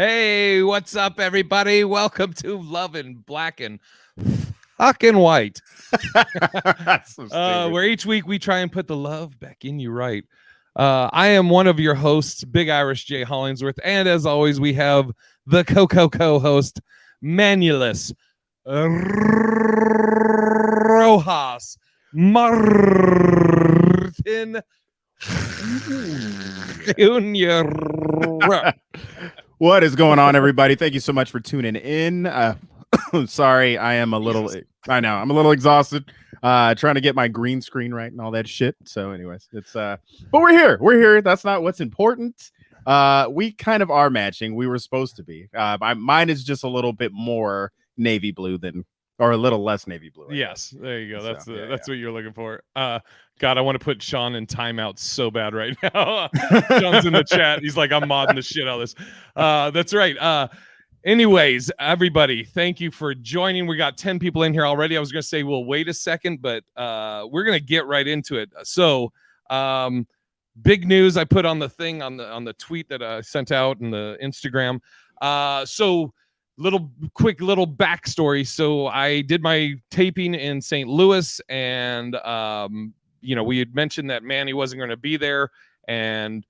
Hey, what's up, everybody? Welcome to Love in Black and Fucking White. That's so stupid. Where each week we try and put the love back in you right. I am one of your hosts, Big Irish Jay Hollingsworth, and as always, we have the co-host, Manulis Rojas Martin Jr. What is going on, everybody? Thank you so much for tuning in. Sorry, I'm a little exhausted. Trying to get my green screen right and all that shit. So, anyways, but we're here. We're here. That's not what's important. We kind of are matching. We were supposed to be. Mine is just a little bit more navy blue or a little less navy blue. Yes, there you go. That's what you're looking for. God, I want to put Sean in timeout so bad right now. Sean's in the chat. He's like, I'm modding the shit out of this. That's right. Anyways, everybody, thank you for joining. We got 10 people in here already. I was going to say we'll wait a second, but we're going to get right into it. So, big news I put on the thing on the tweet that I sent out in the Instagram. Quick little backstory. So I did my taping in St. Louis, and we had mentioned that Manny wasn't going to be there, and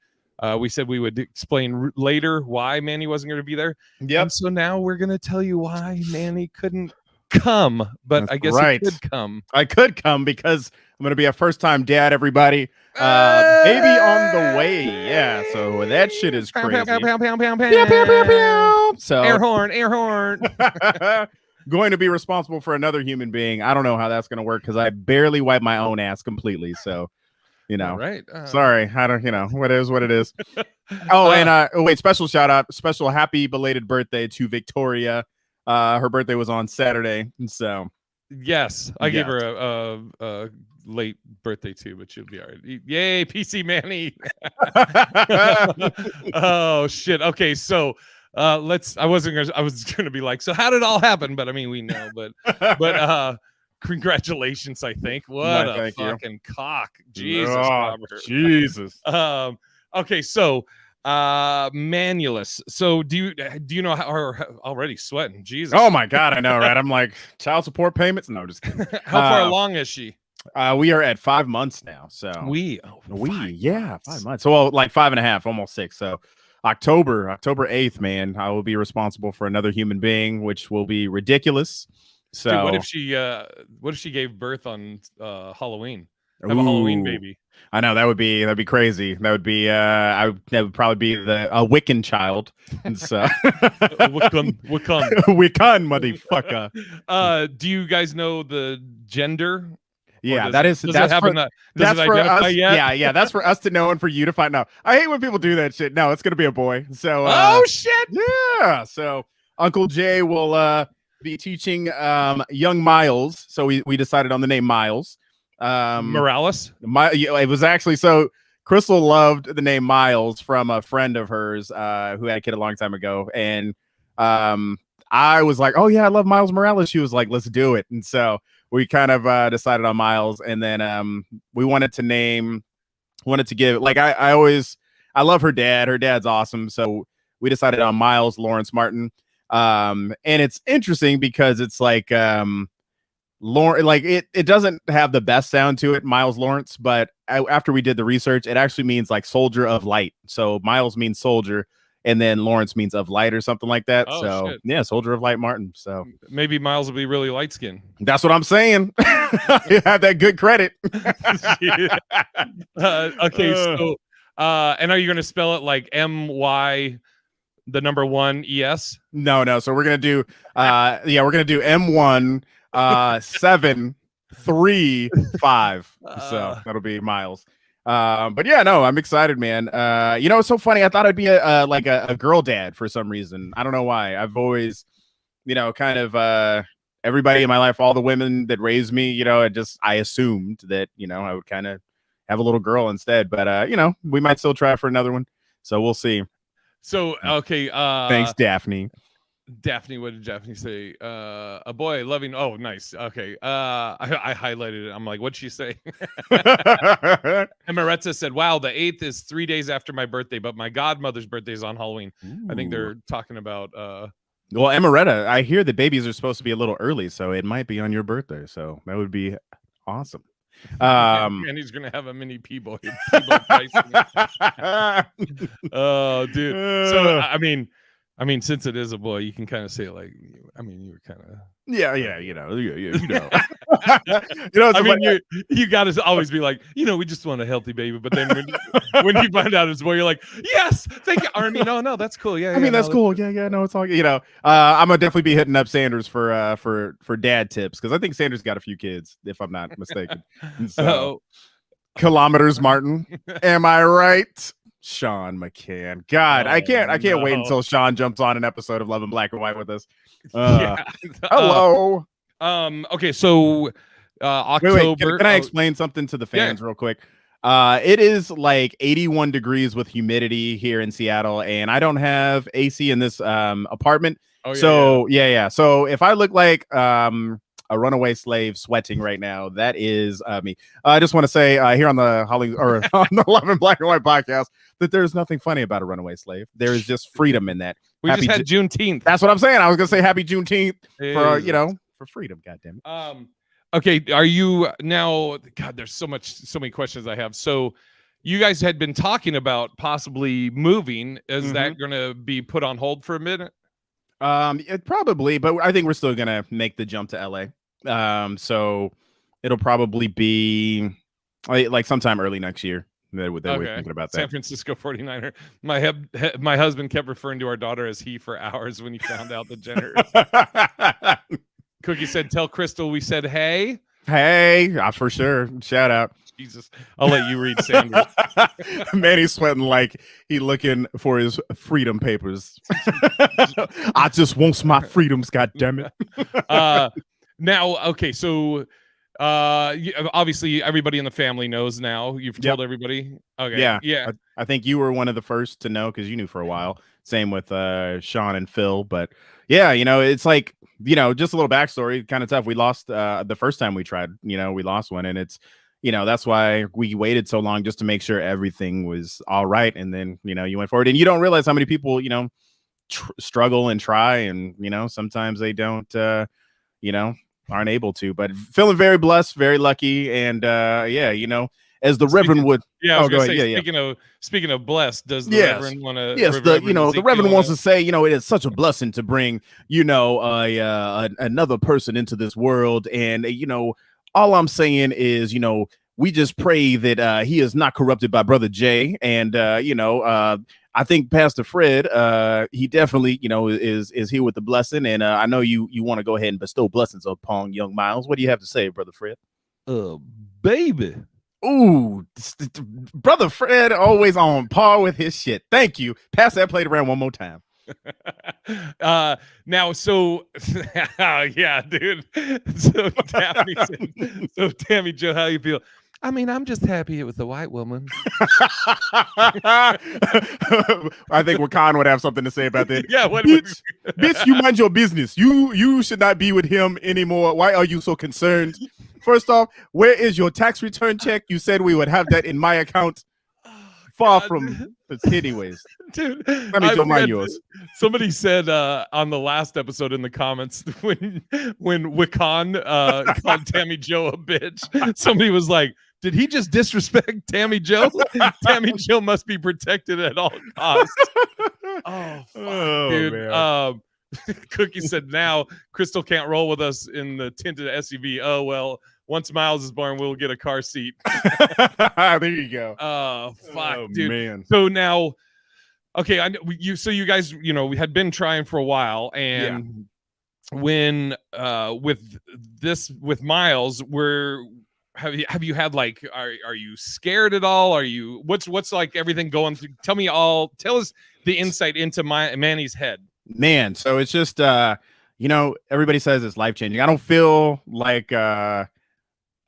we said we would explain later why Manny wasn't going to be there. Yep. And so now we're going to tell you why Manny couldn't come, but That's I guess right. he could come. I could come because I'm going to be a first-time dad, everybody. Baby on the way. Yeah, so that shit is crazy. Pew, pew, pew, pew, pew, Pew, pew, pew, pew. So air horn. going to be responsible for another human being. I don't know how that's going to work because I barely wipe my own ass completely. So, right. Sorry. I don't, what is what it is. Oh, and wait, special shout out, special happy belated birthday to Victoria. Her birthday was on Saturday. And so, yes, I gave her a late birthday too, but she'll be all right. Yay, PC Manny. Oh shit. Okay, so I was gonna be like, so how did it all happen? But I mean, we know, but congratulations, I think. What a fucking cock. Jesus, Robert. Jesus. Okay, so Manulis. So do you know how, or already sweating? Jesus. Oh my god, I know, right? I'm like, child support payments? No, just kidding. How far along is she? We are at 5 months now. So 5 months. So like 5.5, almost 6. So October 8th, man, I will be responsible for another human being, which will be ridiculous. So dude, what if she gave birth on Halloween? Have a Halloween baby. I know that'd be crazy. That would be that would probably be a Wiccan child. And so Wiccan, motherfucker. Do you guys know the gender? Yeah, that's for us. Yet? Yeah, that's for us to know and for you to find out. I hate when people do that shit. No, it's gonna be a boy. So oh shit. Yeah. So Uncle Jay will be teaching young Miles. So we decided on the name Miles. Morales. It was actually so Crystal loved the name Miles from a friend of hers who had a kid a long time ago, and I was like, oh yeah, I love Miles Morales. She was like, let's do it. And so we kind of decided on Miles, and then we wanted to give, like, I love her dad. Her dad's awesome. So we decided on Miles Lawrence Martin. And it's interesting because it's like Lawrence, like it doesn't have the best sound to it, Miles Lawrence, but after we did the research, it actually means like soldier of light. So Miles means soldier, and then Lawrence means of light or something like that. Oh, so shit. Yeah, soldier of light Martin. So maybe Miles will be really light skinned. That's what I'm saying. You have that good credit. Okay, so and are you gonna spell it like MY the number 1 ES? No. So we're gonna do we're gonna do M1 7 3 5. So that'll be Miles. But yeah, no, I'm excited, man. It's so funny. I thought I'd be a girl dad for some reason. I don't know why. I've always, kind of everybody in my life, all the women that raised me, I assumed that, I would kind of have a little girl instead. But we might still try for another one. So we'll see. So okay, thanks, Daphne. Daphne, what did Daphne say? A boy loving. Oh, nice. Okay. I highlighted it. I'm like, what'd she say? And Maretza said, "Wow, the 8th is 3 days after my birthday, but my godmother's birthday is on Halloween." Ooh. I think they're talking about. Well, Amaretta, I hear the babies are supposed to be a little early, so it might be on your birthday. So that would be awesome. And he's gonna have a mini P-boy. Oh, dude. So I mean, since it is a boy, you can kind of say it like, I mean, you were kind of. Yeah, you know. You know, I mean, you got to always be like, we just want a healthy baby. But then when you find out it's a boy, you're like, yes, thank you. Or, I mean, no, that's cool. Yeah, I mean, that's cool. Yeah, no, it's all. I'm gonna definitely be hitting up Sanders for dad tips because I think Sanders got a few kids, if I'm not mistaken. So, kilometers, Martin. Am I right? Sean McCann. God, I can't wait until Sean jumps on an episode of Love in Black and White with us. Hello. Okay, so October. Wait, can I explain something to the fans real quick? It is like 81 degrees with humidity here in Seattle, and I don't have AC in this apartment. Oh, yeah. So if I look like a runaway slave sweating right now, that is me. I just want to say here on the on the Love in Black and White podcast that there's nothing funny about a runaway slave. There is just freedom in that. We just had Juneteenth. That's what I'm saying. I was gonna say happy Juneteenth for freedom. God damn it. Okay, are you now? God, there's so many questions I have. So, you guys had been talking about possibly moving. Is that going to be put on hold for a minute? Probably, but I think we're still gonna make the jump to LA. So it'll probably be like sometime early next year. That we're thinking about that. San Francisco 49er. My husband kept referring to our daughter as he for hours when he found out the gender. Cookie said, "Tell Crystal we said hey." Hey, for sure. Shout out. Jesus, I'll let you read Sanders. Manny's sweating like he looking for his freedom papers. I just want my freedoms, God damn it. Now, okay, so obviously everybody in the family knows now. You've told everybody. Okay. Yeah. I think you were one of the first to know because you knew for a while. Same with Sean and Phil. But yeah, it's like, just a little backstory, kind of tough. We lost the first time we tried, we lost one, and it's, that's why we waited so long just to make sure everything was all right. And then, you went forward, and you don't realize how many people, struggle and try, and, sometimes they don't, aren't able to, but feeling very blessed, very lucky. And as the Reverend would. Yeah, I was gonna say, speaking of blessed, does the Reverend want to? Yes, the Reverend wants to say, it is such a blessing to bring, another person into this world. And, all I'm saying is, we just pray that he is not corrupted by Brother Jay. And, I think Pastor Fred, he definitely, is here with the blessing. And I know you want to go ahead and bestow blessings upon young Miles. What do you have to say, Brother Fred? Baby. Ooh, Brother Fred always on par with his shit. Thank you. Pass that plate around one more time. Now, so yeah, dude. So Tammy Joe, how you feel? I mean, I'm just happy it was the white woman. I think Wakan would have something to say about that. Yeah, bitch, you mind your business. You should not be with him anymore. Why are you so concerned? First off, where is your tax return check? You said we would have that in my account. Far from anyways. Dude, let me mind yours. Somebody said on the last episode in the comments when Wakan called Tammy Joe a bitch, somebody was like, did he just disrespect Tammy Joe? Tammy Joe must be protected at all costs. Oh, fuck, dude. Man. Cookie said, now Crystal can't roll with us in the tinted SUV. Oh, well, once Miles is born, we'll get a car seat. There you go. Oh, fuck, dude. Man. So now, okay, you guys, we had been trying for a while, and when with Miles, have you had like, are you scared at all? Are you what's like everything going through? Tell us the insight into Manny's head. Man, so it's just everybody says it's life-changing. I don't feel like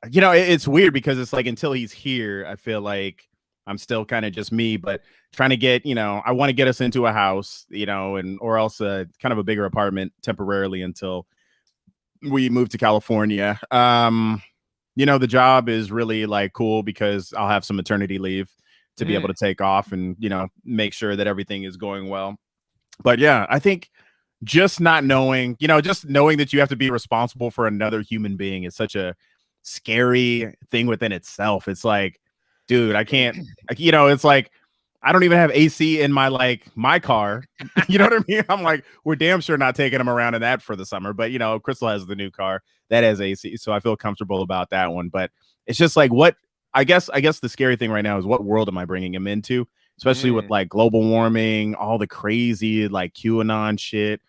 it's weird because it's like until he's here, I feel like I'm still kind of just me, but trying to get, I want to get us into a house, and or else kind of a bigger apartment temporarily until we move to California. The job is really like cool because I'll have some maternity leave to be able to take off and, make sure that everything is going well. But yeah, I think just not knowing, just knowing that you have to be responsible for another human being is such a scary thing within itself. It's like, dude, I can't, it's like, I don't even have AC in my car. You know what I mean? I'm like, we're damn sure not taking them around in that for the summer. But Crystal has the new car that has AC, so I feel comfortable about that one. But it's just like, what I guess the scary thing right now is what world am I bringing him into? Especially with like global warming, all the crazy like QAnon shit.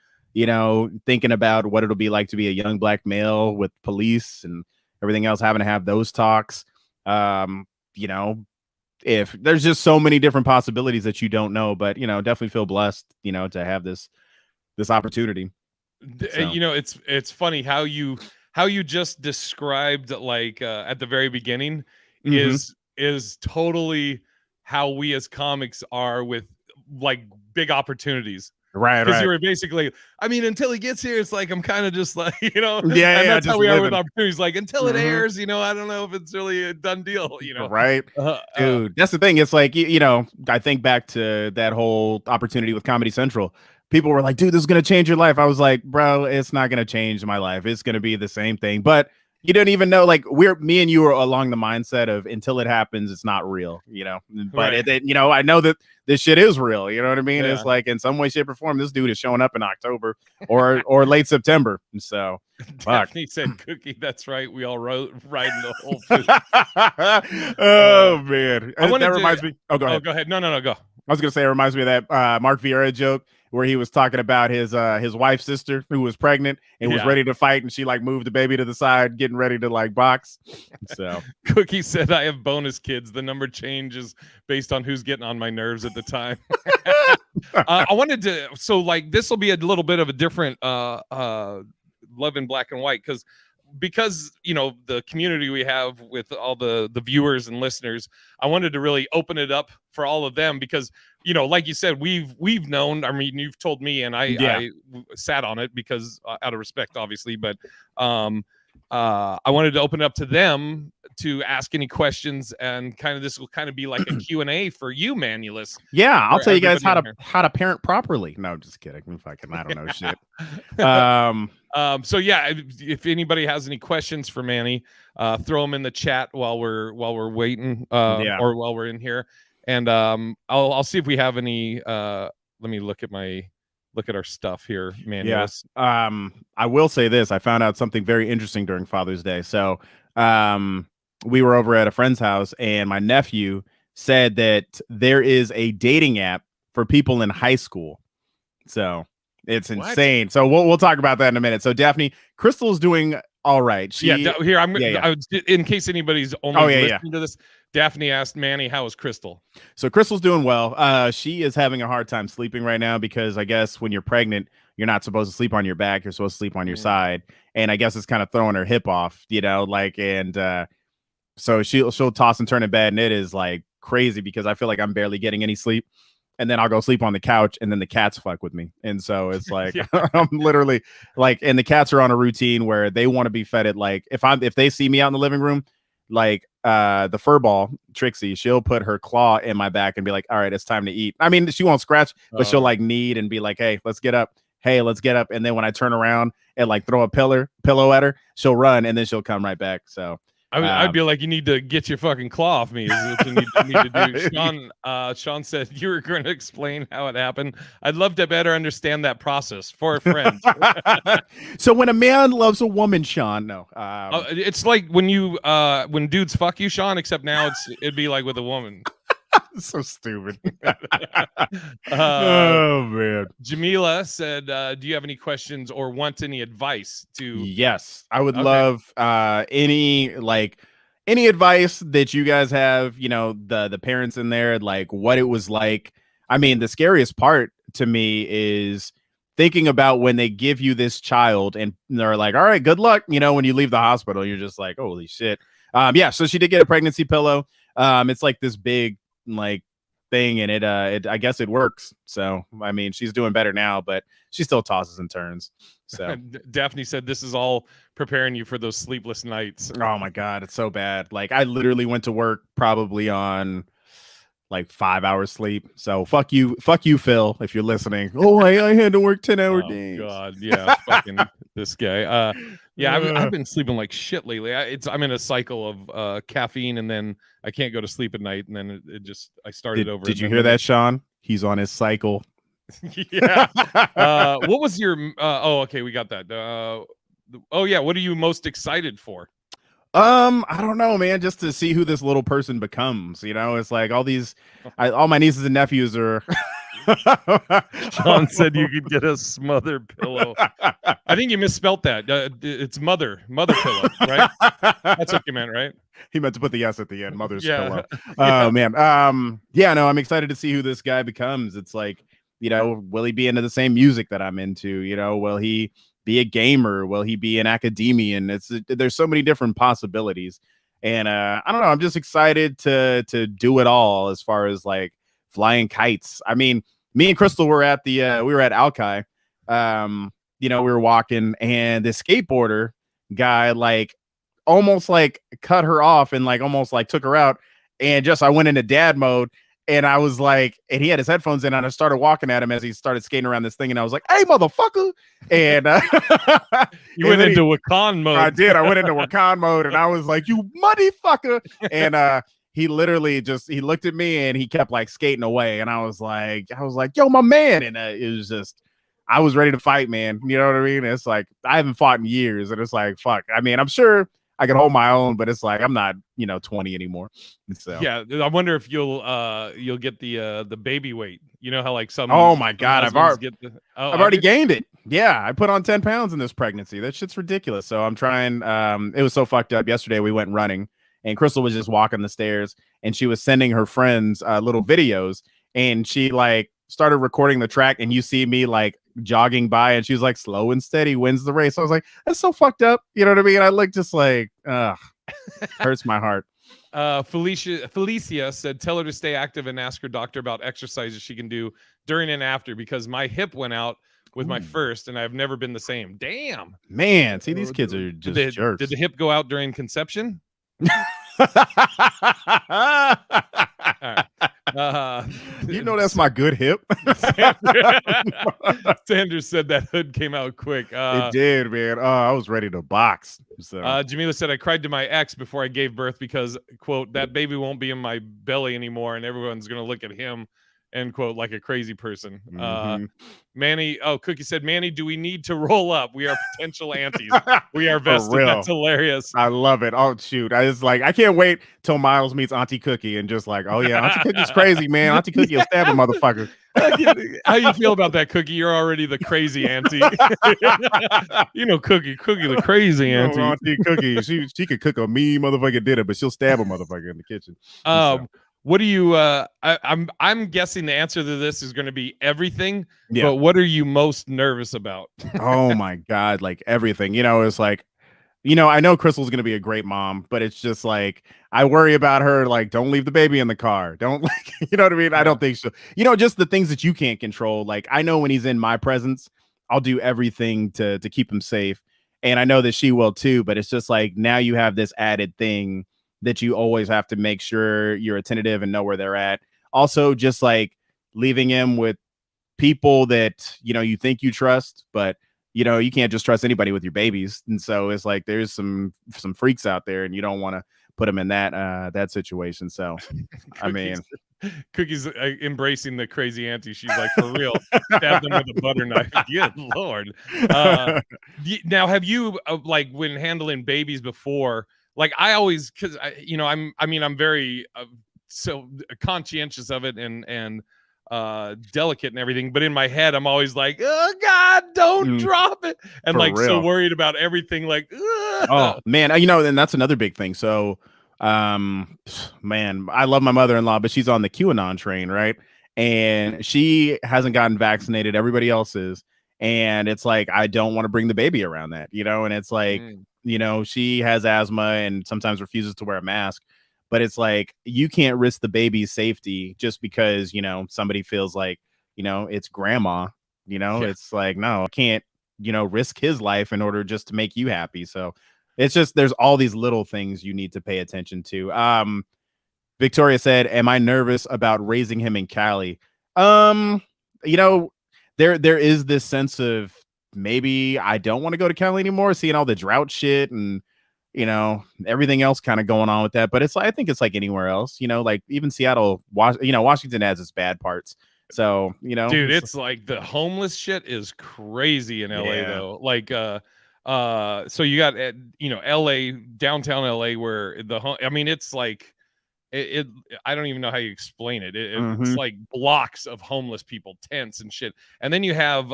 Thinking about what it'll be like to be a young black male with police and everything else, having to have those talks. If there's just so many different possibilities that you don't know, but definitely feel blessed, to have this opportunity. So. It's funny how you just described like at the very beginning is totally how we as comics are with like big opportunities. Right. Because you were basically, I mean, until he gets here, it's like I'm kind of just like, Yeah, and that's how we are with opportunities. Like until it airs, I don't know if it's really a done deal, Right. Dude, that's the thing. It's like, I think back to that whole opportunity with Comedy Central. People were like, dude, this is gonna change your life. I was like, bro, it's not gonna change my life. It's gonna be the same thing. But you didn't even know, like, me and you were along the mindset of until it happens, it's not real, but I know that this shit is real. You know what I mean? Yeah. It's like in some way, shape, or form, this dude is showing up in October or late September. So Daphne said, "Cookie, that's right. We all riding the whole thing." Oh man, that reminds me. Oh, go ahead. Oh, go ahead. No, go. I was gonna say it reminds me of that Mark Vieira joke where he was talking about his wife's sister who was pregnant and was ready to fight, and she like moved the baby to the side, getting ready to like box. So Cookie said, "I have bonus kids. The number changes based on who's getting on my nerves at the time." I wanted to, so like this will be a little bit of a different Love in Black and White because the community we have with all the viewers and listeners. I wanted to really open it up for all of them because like you said, we've known. I mean, you've told me, and I sat on it because out of respect, obviously. But I wanted to open it up to them to ask any questions, and this will kind of be like a Q&A for you, Manulis. Yeah, I'll tell you guys how to parent properly. No, just kidding. I don't know shit. So yeah, if anybody has any questions for Manny, throw them in the chat while we're waiting, or while we're in here, and I'll see if we have any. Let me look at our stuff here, Manulis. Yeah. I will say this: I found out something very interesting during Father's Day. So, we were over at a friend's house, and my nephew said that there is a dating app for people in high school. So. It's insane. What? So we'll talk about that in a minute. So Daphne, Crystal's doing all right. Here in case anybody's only listening to this. Daphne asked Manny, "How is Crystal?" So Crystal's doing well. She is having a hard time sleeping right now because I guess when you're pregnant, you're not supposed to sleep on your back. You're supposed to sleep on your side, and I guess it's kind of throwing her hip off. So she'll toss and turn in bed, and it is like crazy because I feel like I'm barely getting any sleep. And then I'll go sleep on the couch, and then the cats fuck with me. And so it's like I'm literally like, and the cats are on a routine where they want to be fed at like if they see me out in the living room, like the fur ball Trixie, she'll put her claw in my back and be like, "All right, it's time to eat." I mean, she won't scratch, but she'll like knead and be like, "Hey, let's get up. Hey, let's get up." And then when I turn around and like throw a pillow at her, she'll run and then she'll come right back. So. I'd be like, you need to get your fucking claw off me. Is what you need to do. Sean said you were going to explain how it happened. I'd love to better understand that process for a friend. So when a man loves a woman, Sean, no, it's like when dudes fuck you, Sean. Except now it'd be like with a woman. So stupid. Oh man. Jamila said, "Do you have any questions or want any advice?" Yes, I would love any advice that you guys have. The parents in there, like what it was like. I mean, the scariest part to me is thinking about when they give you this child and they're like, "All right, good luck." When you leave the hospital, you're just like, "Holy shit." So she did get a pregnancy pillow. It's like this big like thing, and it I guess it works. So I mean, she's doing better now, but she still tosses and turns. So Daphne said this is all preparing you for those sleepless nights. oh my god, it's so bad. Like I literally went to work probably on like 5 hours sleep. So fuck you, Phil, if you're listening. Oh, I had to work 10-hour days. God, yeah, fucking this guy. Yeah, I've been sleeping like shit lately. I'm in a cycle of caffeine, and then I can't go to sleep at night, and then it just I started over. Did you hear that, Sean? He's on his cycle. Yeah. What was your? Oh, okay, we got that. Oh yeah, what are you most excited for? I don't know, man. Just to see who this little person becomes. You know, it's like all my nieces and nephews are. Sean said you could get a smother pillow. I think you misspelt that. It's mother pillow, right? That's what you meant, right? He meant to put the S at the end. Mother's pillow. Oh man. Yeah. No, I'm excited to see who this guy becomes. It's like, you know, will he be into the same music that I'm into? You know, will he be a gamer? Will he be an academician? There's so many different possibilities, and I don't know. I'm just excited to do it all as far as like flying kites. I mean, me and Crystal were at we were at Alki. You know, we were walking, and this skateboarder guy like almost like cut her off and like almost like took her out, and just I went into dad mode. And I was like, and he had his headphones in, and I started walking at him as he started skating around this thing. And I was like, hey, motherfucker. And you went into Wakan mode. I did. I went into Wakan mode, and I was like, you motherfucker. And he literally he looked at me and he kept like skating away. And I was like, yo, my man. And it was just, I was ready to fight, man. You know what I mean? It's like, I haven't fought in years. And it's like, fuck. I mean, I'm sure I can hold my own, but it's like I'm not, 20 anymore. So yeah, I wonder if you'll get the baby weight. You know how like some. Oh my god, I've already gained it. Yeah, I put on 10 pounds in this pregnancy. That shit's ridiculous. So I'm trying. It was so fucked up. Yesterday we went running, and Crystal was just walking the stairs, and she was sending her friends little videos, and she like started recording the track, and you see me like jogging by, and she's like, slow and steady wins the race. I was like, that's so fucked up. You know what I mean? I look just like, hurts my heart. Felicia said, tell her to stay active and ask her doctor about exercises she can do during and after, because my hip went out with my first, and I've never been the same. Damn, man. See, these kids are just jerks. Did the hip go out during conception? You know that's my good hip. Sanders said that hood came out quick. It did, man. I was ready to box. So Jamila said, I cried to my ex before I gave birth because, quote, that baby won't be in my belly anymore, and everyone's gonna look at him, end quote, like a crazy person. Manny, Cookie said, Manny, do we need to roll up? We are potential aunties. We are vested. That's hilarious. I love it. Oh shoot, I can't wait till Miles meets Auntie Cookie and just like, oh yeah, Auntie Cookie's crazy, man. Auntie Cookie will stab a motherfucker. How you feel about that, Cookie? You're already the crazy auntie. Cookie the crazy auntie. Auntie Cookie, she could cook a mean motherfucking dinner, but she'll stab a motherfucker in the kitchen. What do you I'm guessing the answer to this is going to be everything, yeah. But what are you most nervous about? Oh my god, like everything. It's like, I know Crystal's going to be a great mom, but it's just like I worry about her, like, don't leave the baby in the car. Don't, like, you know what I mean? I don't think so. Just the things that you can't control. Like, I know when he's in my presence, I'll do everything to keep him safe. And I know that she will too, but it's just like now you have this added thing that you always have to make sure you're attentive and know where they're at. Also, just like leaving him with people that, you think you trust, but you can't just trust anybody with your babies. And so it's like, there's some freaks out there, and you don't want to put them in that situation. So, I mean, Cookie's embracing the crazy auntie. She's like, for real, stab them with a butter knife. Good Lord. Now, have you like when handling babies before, like I always, cause I'm very so conscientious of it and delicate and everything, but in my head I'm always like, oh god, don't drop it, and like real. So worried about everything, like oh man, and that's another big thing. So man, I love my mother-in-law, but she's on the QAnon train, right? And she hasn't gotten vaccinated, everybody else is, and it's like I don't want to bring the baby around that, and it's like she has asthma and sometimes refuses to wear a mask. but it's like you can't risk the baby's safety just because, you know, somebody feels like, you know, it's grandma, you know, it's like, no, I can't, you know, risk his life in order just to make you happy. So it's just, there's all these little things you need to pay attention to. Victoria said, am I nervous about raising him in Cali? You know, there is this sense of maybe I don't want to go to Cali anymore, seeing all the drought shit and, you know, everything else kind of going on with that. But it's like, I think it's like anywhere else, you know, like even Seattle, you know, Washington has its bad parts. So, you know, dude, it's like the homeless shit is crazy in LA though. Like, so you got, you know, LA, downtown LA, where I mean, it's like, it I don't even know how you explain it. It's like blocks of homeless people, tents and shit. And then you have,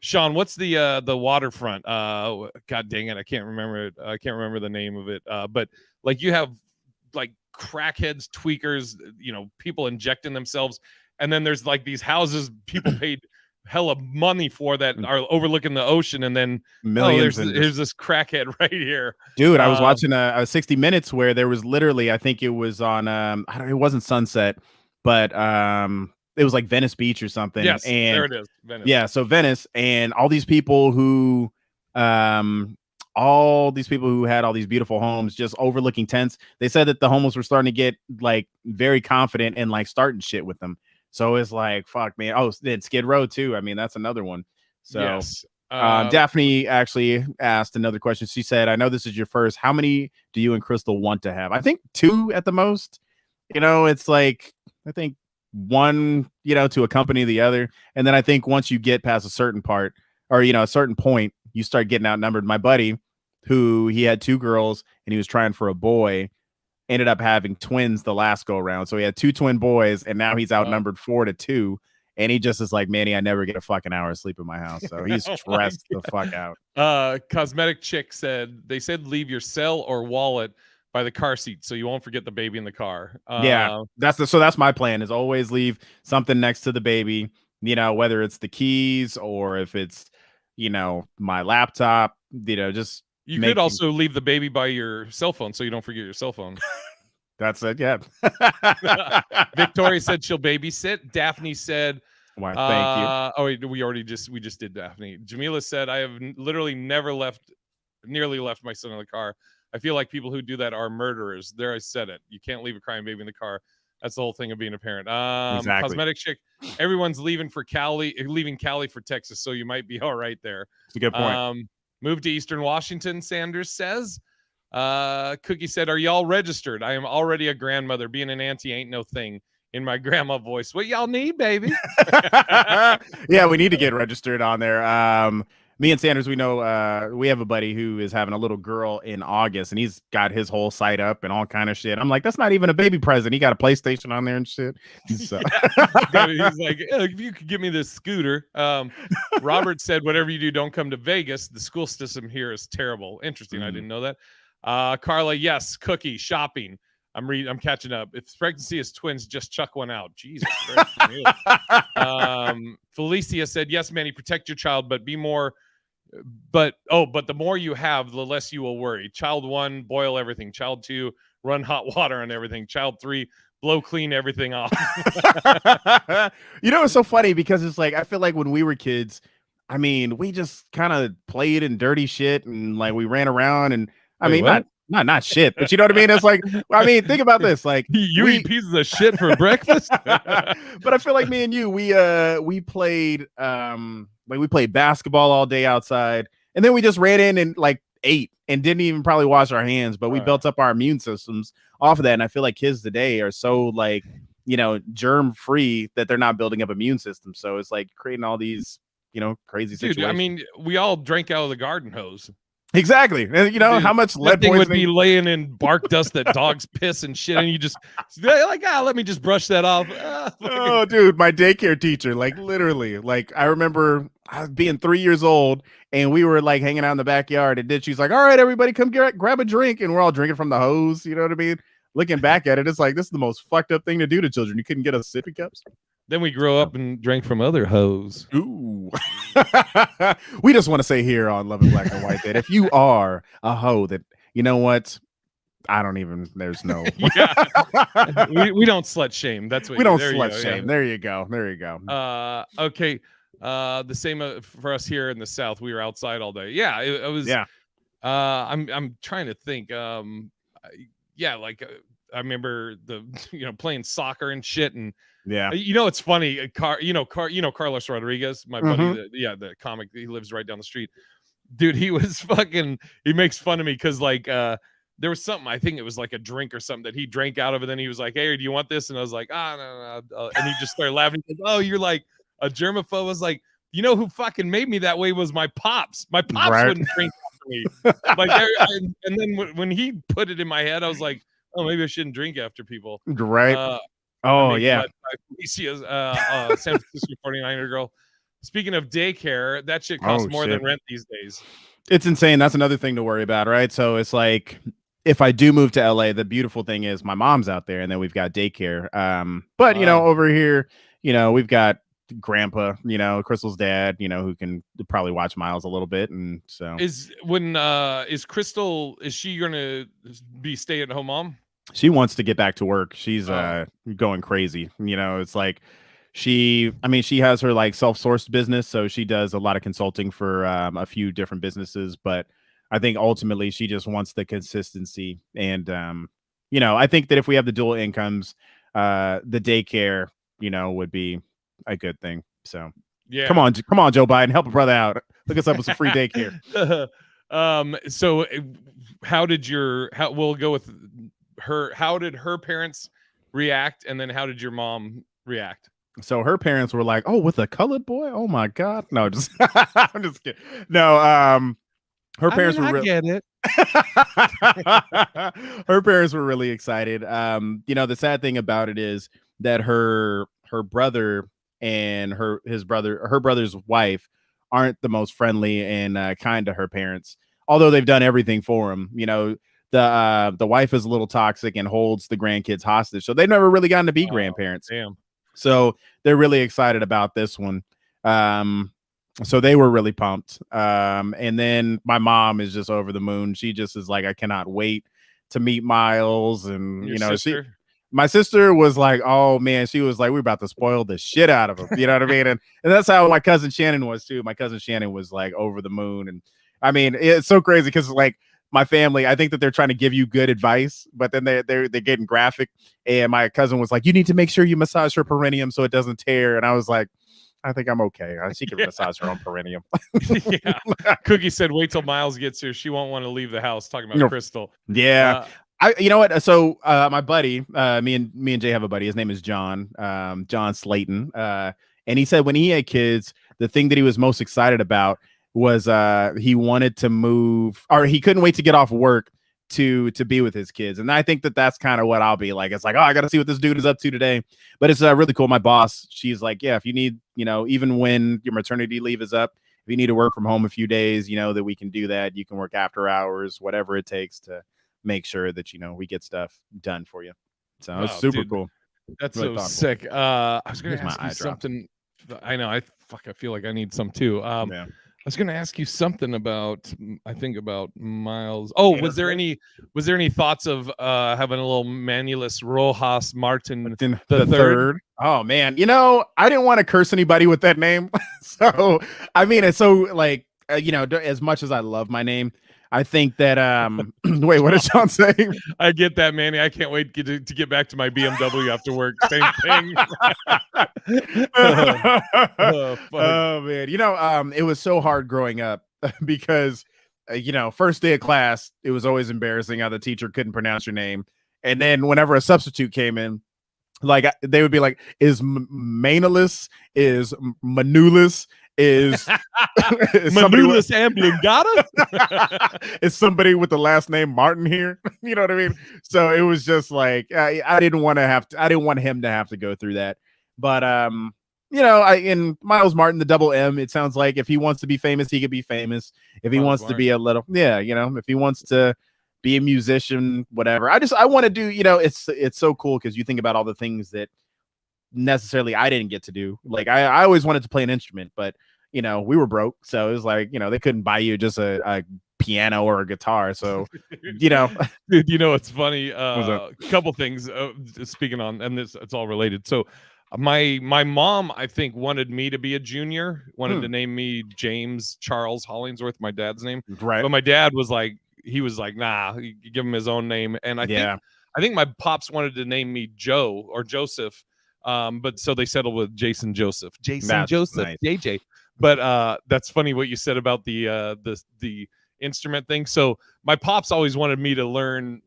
Sean, what's the waterfront? God dang it, I can't remember it. I can't remember the name of it. But like you have like crackheads, tweakers, you know, people injecting themselves. And then there's like these houses people paid hella money for that are overlooking the ocean, and then millions. Here's this crackhead right here, dude. I was watching a 60 Minutes where there was literally, I think it was on it wasn't Sunset, but it was like Venice Beach or something. Yes, and there it is, Venice. Yeah, so Venice, and all these people who had all these beautiful homes just overlooking tents. They said that the homeless were starting to get like very confident and like starting shit with them. So it's like, fuck, man. Oh, then Skid Row too. I mean, that's another one. So yes. Daphne actually asked another question. She said, I know this is your first. How many do you and Crystal want to have? I think 2 at the most. You know, it's like, I think 1, you know, to accompany the other. And then I think once you get past a certain part, or, you know, a certain point, you start getting outnumbered. My buddy, who he had 2 girls and he was trying for a boy, ended up having twins the last go around. So he had 2 twin boys, and now he's outnumbered 4-2. And he just is like, Manny, I never get a fucking hour of sleep in my house. So he's stressed the fuck out. Cosmetic Chick said, they said leave your cell or wallet by the car seat so you won't forget the baby in the car. Yeah, that's my plan, is always leave something next to the baby, you know, whether it's the keys or if it's, you know, my laptop, you know, just you could also leave the baby by your cell phone so you don't forget your cell phone. That's it. Yeah. Victoria said she'll babysit. Daphne said, why, thank you. Oh, wait, we just did Daphne. Jamila said, I have literally never nearly left my son in the car. I feel like people who do that are murderers. There, I said it. You can't leave a crying baby in the car. That's the whole thing of being a parent. Exactly. Cosmetic Chick, everyone's leaving Cali for Texas, so you might be all right there. It's a good point. Move to Eastern Washington, Sanders says. Cookie said, are y'all registered? I am already a grandmother. Being an auntie ain't no thing. In my grandma voice. What y'all need, baby? Yeah, we need to get registered on there. Me and Sanders, we know we have a buddy who is having a little girl in August, and he's got his whole site up and all kind of shit. I'm like, that's not even a baby present. He got a PlayStation on there and shit. So. Yeah. He's like, if you could give me this scooter. Robert said, whatever you do, don't come to Vegas. The school system here is terrible. Interesting. I didn't know that. Carla, yes, Cookie, shopping. I'm catching up. If pregnancy is twins, just chuck one out. Jesus Christ. Felicia said, yes, Manny, protect your child, but be more. But the more you have, the less you will worry. Child 1, boil everything. Child 2, run hot water on everything. Child 3, blow clean everything off. You know, it's so funny because it's like, I feel like when we were kids, I mean, we just kind of played in dirty shit and like we ran around and not shit, but you know what I mean? It's like, I mean, think about this. Like you eat pieces of shit for breakfast. But I feel like me and you, we played we played basketball all day outside, and then we just ran in and like ate and didn't even probably wash our hands, but we built up our immune systems off of that. And I feel like kids today are so like, you know, germ free that they're not building up immune systems. So it's like creating all these, you know, crazy situations. I mean, we all drank out of the garden hose. Exactly. And you know, how much lead poisoning would be laying in bark dust that dogs piss and shit, and you just like, let me just brush that off. Oh, dude, my daycare teacher, like literally, like I remember I was being 3 years old and we were like hanging out in the backyard, and then she's like, all right, everybody come grab a drink, and we're all drinking from the hose. You know what I mean? Looking back at it, it's like, this is the most fucked up thing to do to children. You couldn't get us sippy cups. Then we grow up and drank from other hoes. Ooh. We just want to say here on Love and Black and White that if you are a hoe, that, you know what, I don't even. There's no. Yeah, we don't slut shame. That's what We don't there slut you go, shame. yeah. There you go. There you go. Okay. The same for us here in the South. We were outside all day. Yeah, it was. Yeah. I'm trying to think. Yeah, like I remember the playing soccer and shit, and Yeah. it's funny. Carlos Rodriguez, my buddy. Mhm. The comic. He lives right down the street. Dude, he was fucking. He makes fun of me because like there was something. I think it was like a drink or something that he drank out of, and then he was like, "Hey, do you want this?" And I was like, "Ah, no." And he just started laughing. He goes, "Oh, you're like a germaphobe." I was like, "You know who fucking made me that way was my pops. My pops Right. wouldn't drink after me." Like, and then when he put it in my head, I was like, "Oh, maybe I shouldn't drink after people." Right. I Yeah. my Felicia's San Francisco 49er girl. Speaking of daycare, that shit costs more than rent these days. It's insane. That's another thing to worry about, right? So it's like if I do move to LA, the beautiful thing is my mom's out there, and then we've got daycare. But over here, we've got grandpa, Crystal's dad, who can probably watch Miles a little bit, and so is Crystal? Is she gonna be stay-at-home mom? She wants to get back to work. She's going crazy. It's like she has her like self-sourced business, so she does a lot of consulting for a few different businesses, but I think ultimately she just wants the consistency. And I think that if we have the dual incomes, the daycare, would be a good thing. So yeah, come on, Joe Biden, help a brother out. Look us up with some free daycare. So we'll go with her. How did her parents react, and then how did your mom react? So her parents were like, "Oh, with a colored boy? Oh my god!" No, just I'm just kidding. No, her parents were. I get it. Her parents were really excited. The sad thing about it is that her brother and her brother's wife aren't the most friendly and kind to her parents. Although they've done everything for him, the wife is a little toxic and holds the grandkids hostage, so they've never really gotten to be grandparents. Damn. So they're really excited about this one. So they were really pumped. And then my mom is just over the moon. She just is like, I cannot wait to meet Miles. And my sister was like, oh man, she was like, we're about to spoil the shit out of him. You know what I mean? And that's how my cousin Shannon was too. My cousin Shannon was like over the moon. And I mean, it's so crazy because like my family, I think that they're trying to give you good advice, but then they're getting graphic. And my cousin was like, you need to make sure you massage her perineum so it doesn't tear. And I was like, I think I'm okay. She can massage her own perineum. Yeah. Cookie said, wait till Miles gets here. She won't want to leave the house. Talking about Crystal. Yeah. You know what? So my buddy, me and Jay have a buddy. His name is John, John Slayton. And he said when he had kids, the thing that he was most excited about was he wanted to move, or he couldn't wait to get off work to be with his kids. And I think that that's kind of what I'll be like. It's like, oh, I got to see what this dude is up to today. But it's really cool. My boss, she's like, yeah, if you need, even when your maternity leave is up, if you need to work from home a few days, that we can do that. You can work after hours, whatever it takes to make sure that, we get stuff done for you. So it's super cool. That's really so thoughtful. Sick. I was going to ask you something. I know. I feel like I need some too. Yeah. I was going to ask you something about Miles. Oh, was there any thoughts of having a little Manulis Rojas Martin the third? Oh man, I didn't want to curse anybody with that name. So I mean, it's so like as much as I love my name, I think that wait, what did Sean say? I get that, Manny. I can't wait to get back to my BMW after work. Same thing. Oh man, it was so hard growing up because first day of class, it was always embarrassing how the teacher couldn't pronounce your name, and then whenever a substitute came in, like they would be like, "Is Manulis? Is Manulis?" Is Manulis and Blungata? Is somebody with the last name Martin here? You know what I mean? So it was just like I didn't want him to have to go through that. But in Miles Martin, the double M, it sounds like if he wants to be famous, he could be famous. If he wants to be a little, if he wants to be a musician, whatever. I want to do, it's so cool because you think about all the things that necessarily I didn't get to do. Like I always wanted to play an instrument, but we were broke, so it was like they couldn't buy you just a piano or a guitar. So, you know, dude, you know, it's funny. A couple things speaking on, and it's all related. So my mom, I think, wanted me to be a junior, wanted to name me James Charles Hollingsworth, my dad's name. Right. But my dad was like, nah, you give him his own name. And I think my pops wanted to name me Joe or Joseph. But so they settled with Jason Joseph. Joseph, nice. JJ. But that's funny what you said about the instrument thing. So my pops always wanted me to learn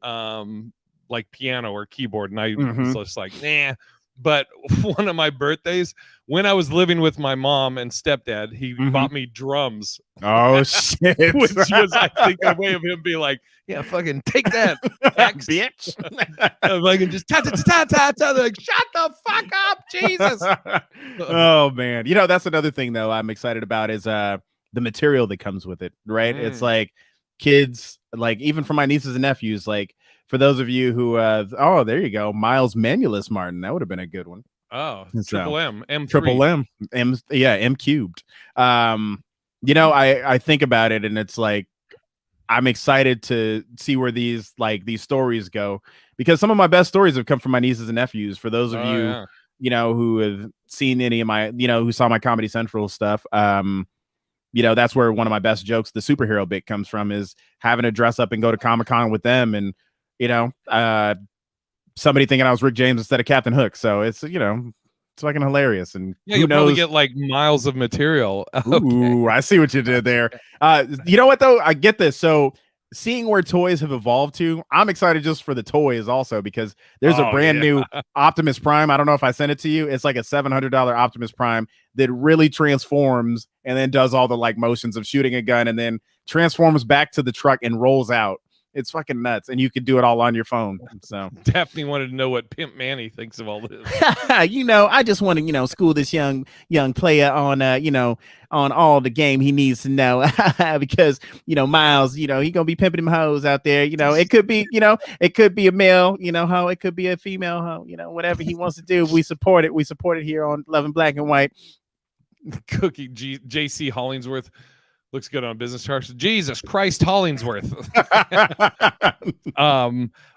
like piano or keyboard, and I was just like, nah. But one of my birthdays, when I was living with my mom and stepdad, he bought me drums. Oh shit! Which was, I think, a way of him being like, "Yeah, fucking take that, bitch!" Like, just like, shut the fuck up, Jesus. Oh man, you know, that's another thing though I'm excited about is the material that comes with it. Right? It's like kids, like even for my nieces and nephews, like. For those of you who, oh, there you go, Miles Manulis Martin. That would have been a good one. Oh, triple M, M3. Triple M, M cubed. You know, I think about it, and it's like I'm excited to see where these stories go, because some of my best stories have come from my nieces and nephews. For those of you, you know, who have seen any of my, you know, who saw my Comedy Central stuff, you know, that's where one of my best jokes, the superhero bit, comes from, is having to dress up and go to Comic-Con with them, and you know, somebody thinking I was Rick James instead of Captain Hook. So it's, you know, it's fucking hilarious. And yeah, you'll probably get like miles of material. Ooh, I see what you did there. You know what though? I get this. So seeing where toys have evolved to, I'm excited just for the toys also, because there's a brand new Optimus Prime. I don't know if I sent it to you. It's like a $700 Optimus Prime that really transforms and then does all the like motions of shooting a gun and then transforms back to the truck and rolls out. It's fucking nuts, and you can do it all on your phone. So Daphne wanted to know what Pimp Manny thinks of all this. You know, I just want to, you know, school this young player on, you know, on all the game he needs to know, because, you know, Miles, you know, he gonna be pimping them hoes out there. You know, it could be, you know, it could be a male, you know, hoe, it could be a female hoe, you know, whatever he wants to do, we support it. We support it here on Love and Black and White. Cookie JC Hollingsworth. Looks good on business cards. Jesus Christ, Hollingsworth.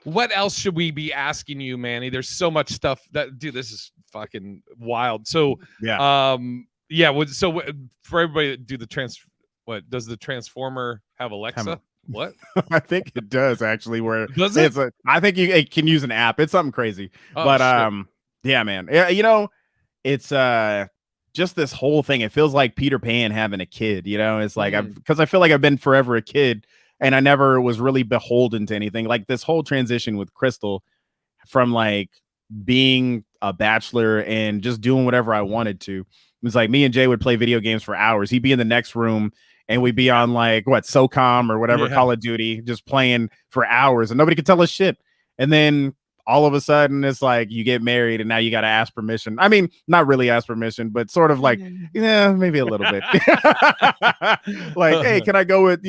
What else should we be asking you, Manny? There's so much stuff that, dude, this is fucking wild. So, so for everybody that do the what does the Transformer have Alexa? What? I think it does actually. Where does it? I think it can use an app. It's something crazy. But shit. Yeah, man. Yeah, you know, it's just this whole thing. It feels like Peter Pan having a kid, you know. It's like because I feel like I've been forever a kid and I never was really beholden to anything. Like this whole transition with Crystal from like being a bachelor and just doing whatever I wanted to. It was like me and Jay would play video games for hours. He'd be in the next room and we'd be on like SOCOM or whatever, Call of Duty, just playing for hours and nobody could tell us shit. And then all of a sudden it's like you get married and now you got to ask permission. I mean, not really ask permission, but sort of like, yeah, maybe a little bit. Like, hey, can I go with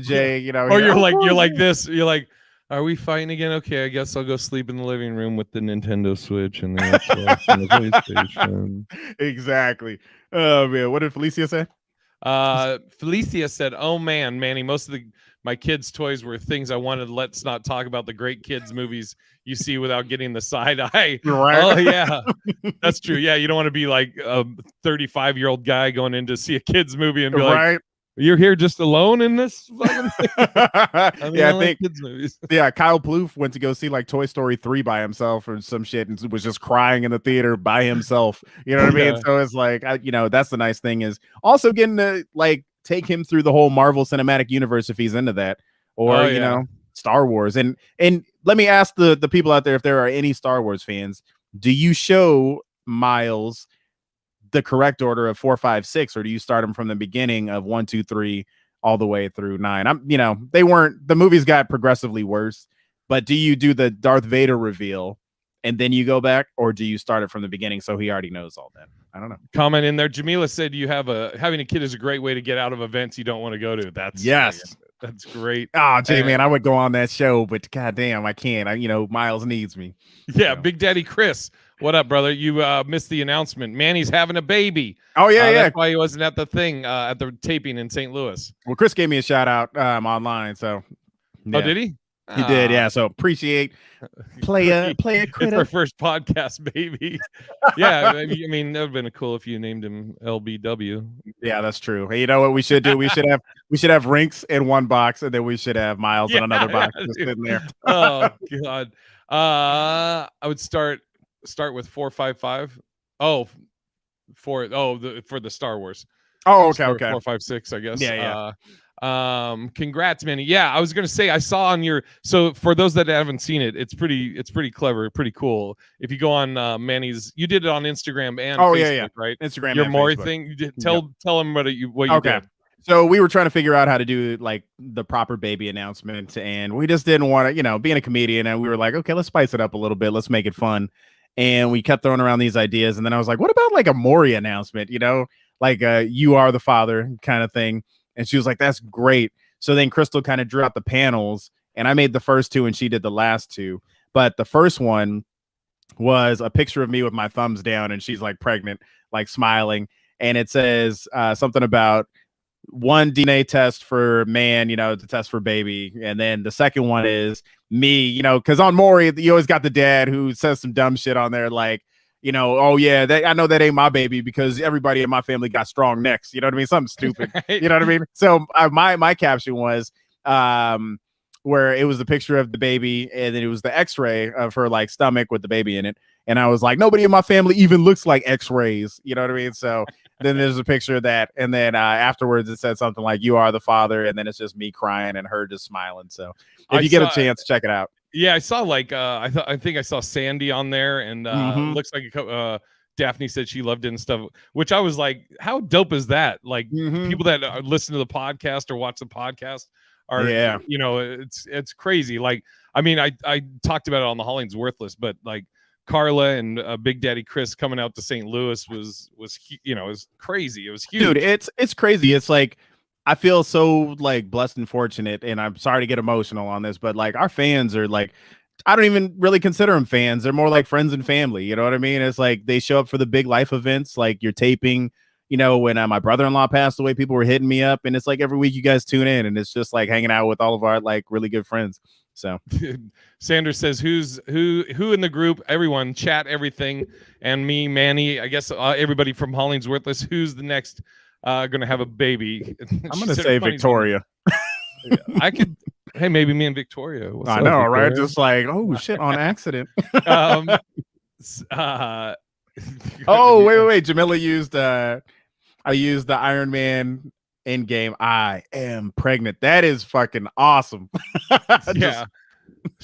Jay? You know, or you're like this. You're like, are we fighting again? Okay, I guess I'll go sleep in the living room with the Nintendo Switch and the Xbox and the PlayStation. Exactly. Oh man, what did Felicia say? Felicia said, "Oh man, Manny, most of my kids' toys were things I wanted. Let's not talk about the great kids movies you see without getting the side eye." Right. Oh yeah, that's true. Yeah, you don't want to be like a 35-year-old guy going in to see a kids movie and be like, "You're here just alone in this fucking thing?" I think kids movies. Yeah, Kyle Plouffe went to go see like Toy Story 3 by himself or some shit and was just crying in the theater by himself. You know what I mean? So it's like, you know, that's the nice thing is also getting to like take him through the whole Marvel Cinematic Universe if he's into that, or you know, Star Wars. And let me ask the people out there if there are any Star Wars fans. Do you show Miles the correct order of 4, 5, 6, or do you start them from the beginning of 1, 2, 3 all the way through 9? You know, the movies got progressively worse, but do you do the Darth Vader reveal and then you go back, or do you start it from the beginning so he already knows all that? I don't know. Comment in there. Jamila said having a kid is a great way to get out of events you don't want to go to. That's great. Oh, Jay, man, I would go on that show, but goddamn, I can't. You know, Miles needs me. Yeah, so. Big Daddy Chris. What up, brother? You missed the announcement. Manny's having a baby. Oh yeah, yeah. That's why he wasn't at the thing at the taping in St. Louis. Well, Chris gave me a shout out online, so yeah. Oh, did he? He did, yeah. So appreciate play a critter. It's our first podcast, baby. Yeah, I mean that would have been cool if you named him LBW. Yeah, that's true. Hey, you know what we should do? We should have Rinks in one box, and then we should have Miles in another box just sitting there. Oh God. I would start with 455. Oh, for the Star Wars. Oh, okay. 456, I guess. Yeah. Congrats, Manny. Yeah, I was gonna say I saw on your. So for those that haven't seen it, it's pretty clever, pretty cool. If you go on Manny's, you did it on Instagram and Facebook, right? Instagram. Your and Maury Facebook. thing. You did, tell them what you did. So we were trying to figure out how to do like the proper baby announcement, and we just didn't want to, being a comedian, and we were like, okay, let's spice it up a little bit, let's make it fun. And we kept throwing around these ideas, and then I was like, what about like a Maury announcement, like you are the father kind of thing. And she was like, that's great. So then Crystal kind of drew out the panels, and I made the first two and she did the last two. But the first one was a picture of me with my thumbs down, and she's like pregnant, like smiling. And it says something about one DNA test for man, to test for baby. And then the second one is me, because on Maury, you always got the dad who says some dumb shit on there, like, oh yeah, I know that ain't my baby because everybody in my family got strong necks. You know what I mean? Something stupid. Right. You know what I mean? So my caption was where it was the picture of the baby, and then it was the X-ray of her like stomach with the baby in it. And I was like, nobody in my family even looks like X-rays. You know what I mean? So then there's a picture of that, and then afterwards it said something like "You are the father," and then it's just me crying and her just smiling. So if you get a chance, check it out. Yeah, I saw like I think I saw Sandy on there, and looks like Daphne said she loved it and stuff, which I was like, how dope is that? Like people that listen to the podcast or watch the podcast are, it's crazy. Like, I mean, I talked about it on the Hollings Worthless, but like Carla and Big Daddy Chris coming out to St. Louis was it was crazy. It was huge. Dude, it's crazy. It's like, I feel so like blessed and fortunate, and I'm sorry to get emotional on this, but like our fans are like, I don't even really consider them fans. They're more like friends and family. You know what I mean? It's like they show up for the big life events, like you're taping, when my brother-in-law passed away, people were hitting me up, and it's like every week you guys tune in, and it's just like hanging out with all of our like really good friends. So Sanders says, who in the group, everyone, chat, everything, and me, Manny, I guess everybody from Hollings Worthless, who's the next gonna have a baby? I'm gonna say Victoria. I could. Hey, maybe me and Victoria. I know, Victoria? Right? Just like, oh shit, on accident. Oh wait. Jamila used I used the Iron Man Endgame. I am pregnant. That is fucking awesome. Yeah.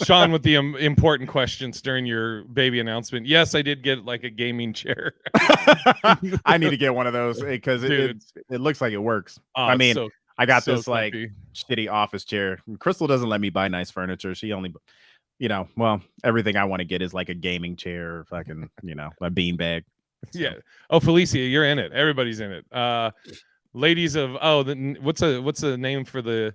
Sean with the important questions during your baby announcement. Yes, I did get like a gaming chair. I need to get one of those because it looks like it works. I mean, I got this like shitty office chair. Crystal doesn't let me buy nice furniture. She only, everything I want to get is like a gaming chair or fucking, a beanbag. So. Yeah. Oh, Felicia, you're in it. Everybody's in it. Ladies of what's the name for the?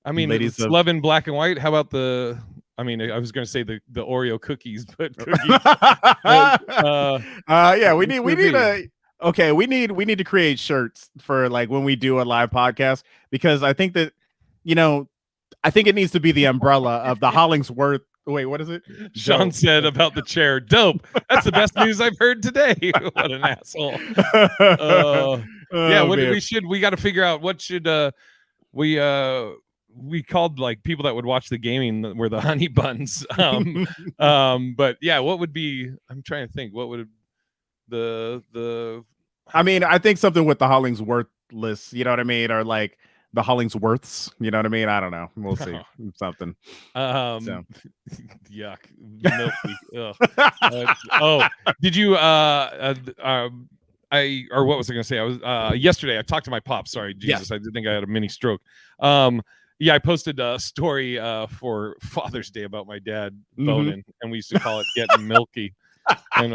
I mean, it's love in black and white. How about I was going to say the Oreo cookies, but cookies. Yeah, we need to create shirts for like when we do a live podcast, because I think that, I think it needs to be the umbrella of the Hollingsworth. Wait, what is it? Sean said about the chair. Dope. That's the best news I've heard today. What an asshole. Yeah, we got to figure out what should we called like people that would watch the gaming were the honey buns. But yeah, what would be? I'm trying to think. What would the? I mean, I think something with the Hollingsworthless. You know what I mean? Or like the Hollingsworths. You know what I mean? I don't know. We'll see. Something. Yuck. Did you? What was I going to say? I was yesterday. I talked to my pops. Sorry, Jesus. Yeah. I did think I had a mini stroke. Yeah, I posted a story for Father's Day about my dad boning, and we used to call it getting milky. And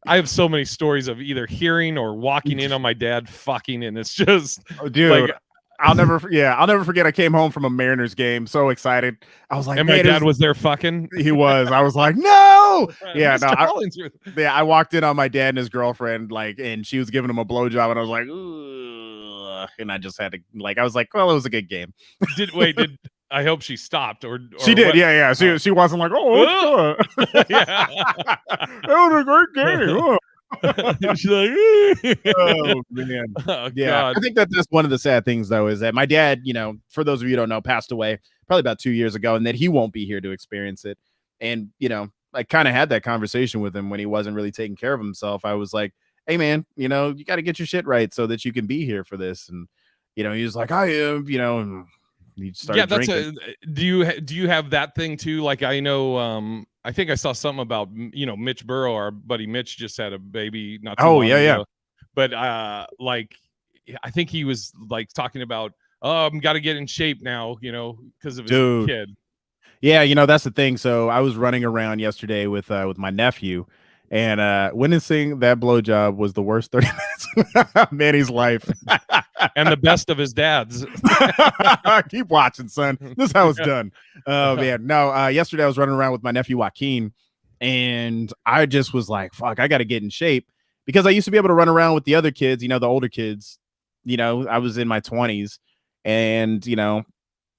I have so many stories of either hearing or walking in on my dad fucking, and it's just like I'll never forget. I came home from a Mariners game, so excited. I was like, and my dad was there fucking. He was. I was like, no. Yeah, no. I walked in on my dad and his girlfriend, like, and she was giving him a blowjob, and I was like, ugh. And I just had to, like, I was like, well, it was a good game. Did I hope she stopped or she did? What? Yeah. She wasn't like, oh, yeah, that was a great game. Oh. She's like, oh man, yeah. God. I think that's one of the sad things, though, is that my dad, for those of you who don't know, passed away probably about 2 years ago, and that he won't be here to experience it. And I kind of had that conversation with him when he wasn't really taking care of himself. I was like, hey man, you got to get your shit right so that you can be here for this. And he was like, I am, and he started drinking. Do you have that thing too? Like, I know, I think I saw something about, Mitch Burrow, our buddy Mitch, just had a baby not too long ago. Yeah. But like, I think he was like talking about, I'm got to get in shape now, because of his kid. Yeah, that's the thing. So I was running around yesterday with my nephew, and witnessing that blowjob was the worst 30 minutes of Manny's life. And the best of his dad's. Keep watching, son. This is how it's done. Oh man. No, yesterday I was running around with my nephew Joaquin, and I just was like, fuck, I gotta get in shape. Because I used to be able to run around with the other kids, the older kids. I was in my 20s, and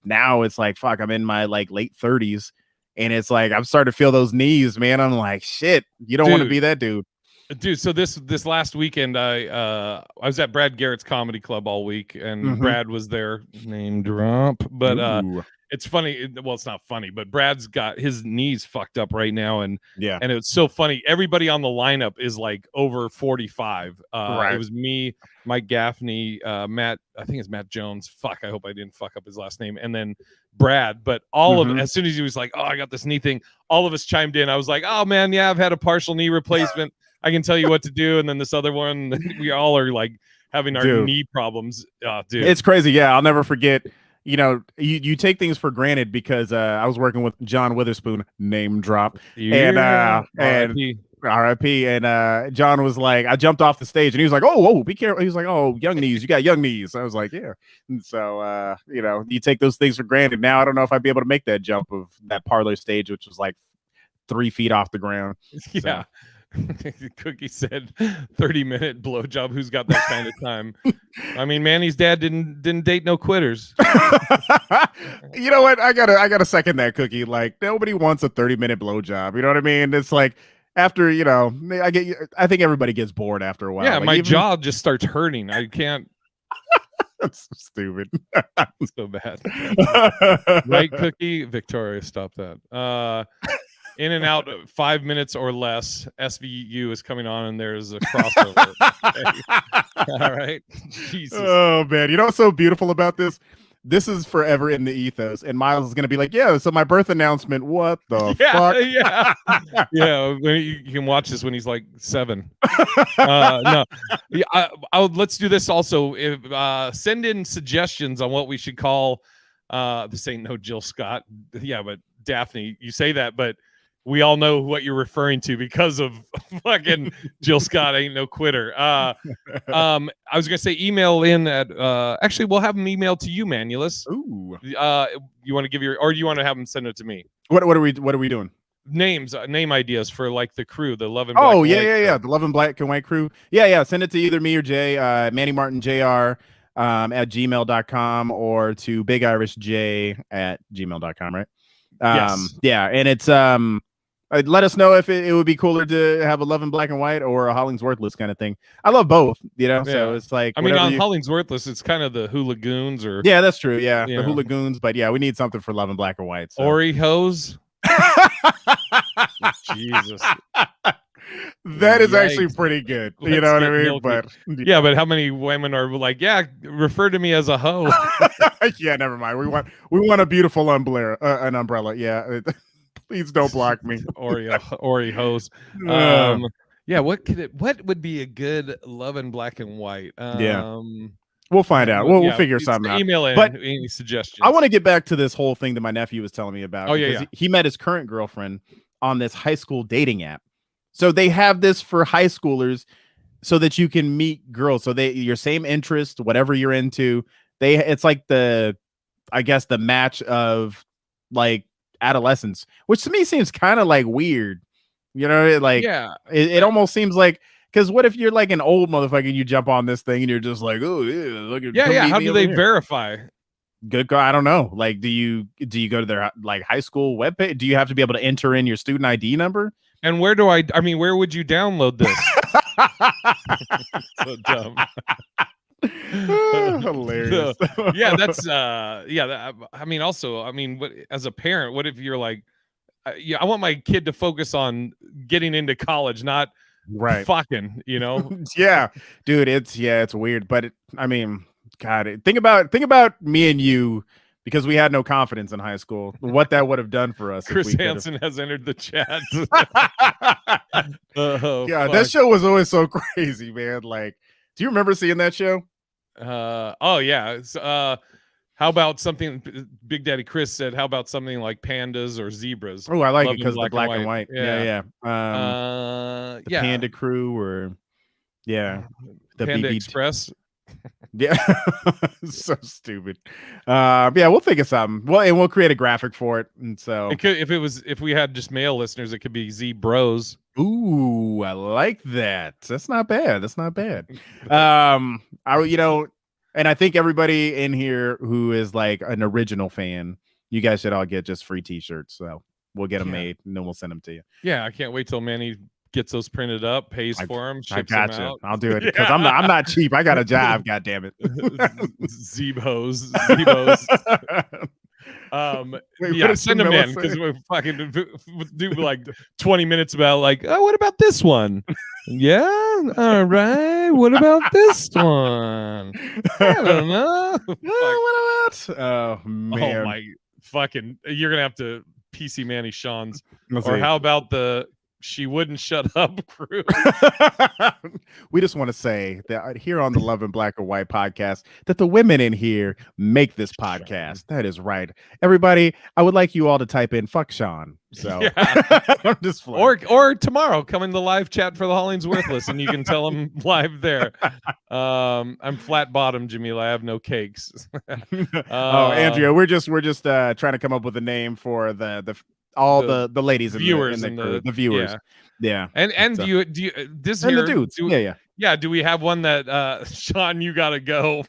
now it's like, fuck, I'm in my like late 30s, and it's like I'm starting to feel those knees, man. I'm like, shit, you don't want to be that dude. Dude, so this last weekend, I was at Brad Garrett's comedy club all week, and Brad was there, name drop. But it's funny. Well, it's not funny, but Brad's got his knees fucked up right now, and it's so funny. Everybody on the lineup is like over 45. Right. It was me, Mike Gaffney, Matt. I think it's Matt Jones. Fuck, I hope I didn't fuck up his last name. And then Brad. But all of as soon as he was like, "Oh, I got this knee thing," all of us chimed in. I was like, "Oh man, yeah, I've had a partial knee replacement. I can tell you what to do." And then this other one, we all are like having our knee problems. Dude, it's crazy. Yeah, I'll never forget. You take things for granted because I was working with John Witherspoon, name drop, and RIP. And John was like, I jumped off the stage, and he was like, "Oh, be careful." He was like, "Oh, young knees, you got young knees." I was like, "Yeah." And so you take those things for granted. Now I don't know if I'd be able to make that jump of that parlor stage, which was like 3 feet off the ground. Yeah. So. Cookie said 30-minute blowjob. Who's got that kind of time? I mean, Manny's dad didn't date no quitters. You know what? I gotta second that, Cookie. Like, nobody wants a 30-minute blowjob. You know what I mean? It's like after, I think everybody gets bored after a while. Yeah, like, my jaw just starts hurting. I can't. That's so stupid. So bad. Right, Cookie? Victoria, stop that. In and out 5 minutes or less. SVU is coming on, and there's a crossover. All right. Jesus. Oh man, you know what's so beautiful about this? This is forever in the ethos, and Miles is gonna be like, "Yeah, so my birth announcement. What the fuck?" Yeah. You can watch this when he's like 7. No. Yeah. Let's do this also. Send in suggestions on what we should call. This ain't no Jill Scott. Yeah, but Daphne, you say that, but we all know what you're referring to because of fucking Jill Scott ain't no quitter. I was gonna say email in at actually we'll have them email to you, Manulis. Ooh. You want to give or do you want to have them send it to me? What are we doing? Names, name ideas for like the crew, the Love and Black and White yeah, the Love and Black and White crew. Yeah. Send it to either me or Jay, Manny Martin Jr. At gmail.com or to BigIrishJ@gmail.com, right? Yes. Yeah, and it's let us know if it would be cooler to have a Love in Black and White or a Hollingsworthless kind of thing. I love both, so it's like, I mean, on Hollingsworthless, it's kind of the Hooligoons or that's true, the Hooligoons, but yeah, we need something for Love in Black and White. So. Ori Hose. Jesus. That is actually pretty good. You know what I mean? But yeah, but how many women are like, yeah, refer to me as a hoe? Yeah, never mind. We want a beautiful umbrella. An umbrella. Yeah. Please don't block me. Ori hose. Yeah, what would be a good Love in Black and White? We'll find out. We'll figure something out. Email in any suggestions. I want to get back to this whole thing that my nephew was telling me about. Oh yeah. He met his current girlfriend on this high school dating app. So they have this for high schoolers so that you can meet girls. So your same interest, whatever you're into, it's like I guess the match of like adolescence, which to me seems kind of like weird. You know, like Yeah. it almost seems like, because what if you're like an old motherfucker and you jump on this thing and you're just like, oh yeah, look at Yeah. How do they verify? Good call. I don't know. Like, do you go to their like high school webpage? Do you have to be able to enter in your student ID number? And where where would you download this? So dumb. Hilarious. Yeah, that's I mean, also, I mean, what, as a parent, what if you're like, yeah, I want my kid to focus on getting into college, not fucking, you know? Yeah, dude, it's weird, but I mean, God, think about me and you, because we had no confidence in high school, what that would have done for us. Chris Hansen has entered the chat. Yeah, that show was always so crazy, man. Like, do you remember seeing that show? Oh yeah. How about something Big Daddy Chris said? How about something like pandas or zebras? Oh, I like it because the black and white. Yeah. The Panda Crew, or the Panda BB Express. Yeah, so stupid. Yeah, we'll think of something. Well, and we'll create a graphic for it. And so it could, if we had just male listeners, it could be Z Bros. Ooh, I like that. That's not bad. And I think everybody in here who is like an original fan, you guys should all get just free t-shirts. So we'll get them made and then we'll send them to you. Yeah, I can't wait till Manny gets those printed up, pays for them, ships them out. I'll do it because I'm not cheap. I got a job. God damn it. Zebos. Send them in, because we're fucking do like 20 minutes about like, oh, what about this one? Yeah, all right. What about this one? I don't know. What about? Oh man. Oh my fucking! You're gonna have to PC Manny Sean's. Let's or see. How about the She Wouldn't Shut Up crew? We just want to say that here on the Love and Black or White podcast, that the women in here make this podcast. That is right. Everybody, I would like you all to type in "fuck Sean." So I'm just or tomorrow, come in the live chat for the Hollings Worthless, and you can tell them live there. I'm flat bottom, Jamila. I have no cakes. Oh, Andrea, we're just trying to come up with a name for all the ladies and viewers and the viewers. Yeah. And so. do you this and here, the dudes. Yeah, do we have one that Sean, you gotta go?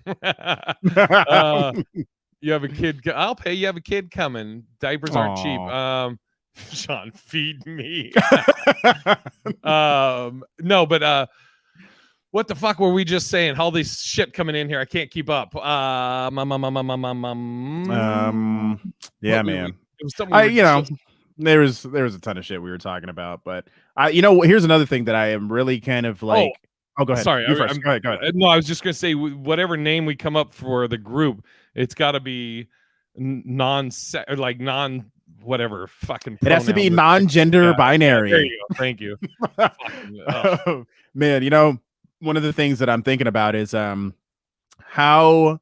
You have a kid. I'll pay. You have a kid coming. Diapers aren't cheap. Sean, feed me. No, but what the fuck were we just saying? All this shit coming in here, I can't keep up. Yeah, man. It was something there was a ton of shit we were talking about, but here's another thing that I am really kind of like. Oh, go ahead. Sorry, go ahead. No, I was just gonna say, whatever name we come up for the group, it's got to be whatever fucking. It has to be non-gender binary. There you go. Thank you. Man, one of the things that I'm thinking about is how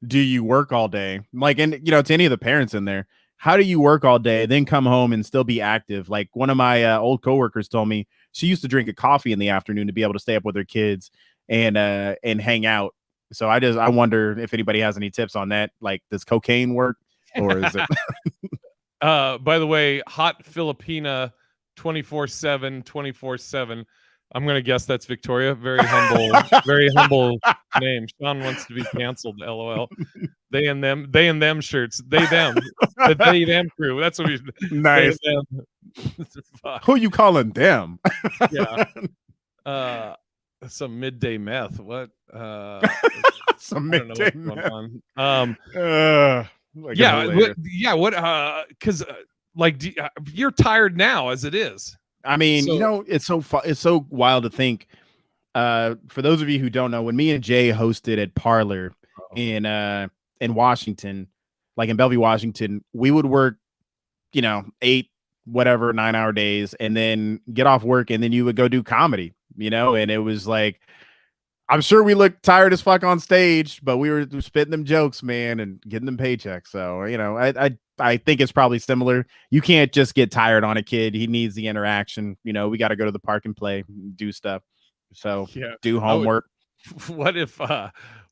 do you work all day? Like, and to any of the parents in there, how do you work all day, then come home and still be active? Like, one of my old coworkers told me she used to drink a coffee in the afternoon to be able to stay up with her kids and hang out. So I wonder if anybody has any tips on that. Like, does cocaine work, or is it? By the way, Hot Filipina 24/7. I'm gonna guess that's Victoria. Very humble name. Sean wants to be canceled. LOL. They and them shirts. They them. The they them crew. That's what we. Nice. Who you calling them? Yeah. Some midday meth. What? Some midday meth. What? Because you're tired now as it is. I mean, it's so wild to think. For those of you who don't know, when me and Jay hosted at Parlor in Washington, like in Bellevue, Washington, we would work, 9-hour days, and then get off work, and then you would go do comedy, and it was like, I'm sure we looked tired as fuck on stage, but we were spitting them jokes, man, and getting them paychecks. So, I think it's probably similar. You can't just get tired on a kid. He needs the interaction. We got to go to the park and play, do stuff. So do homework. What if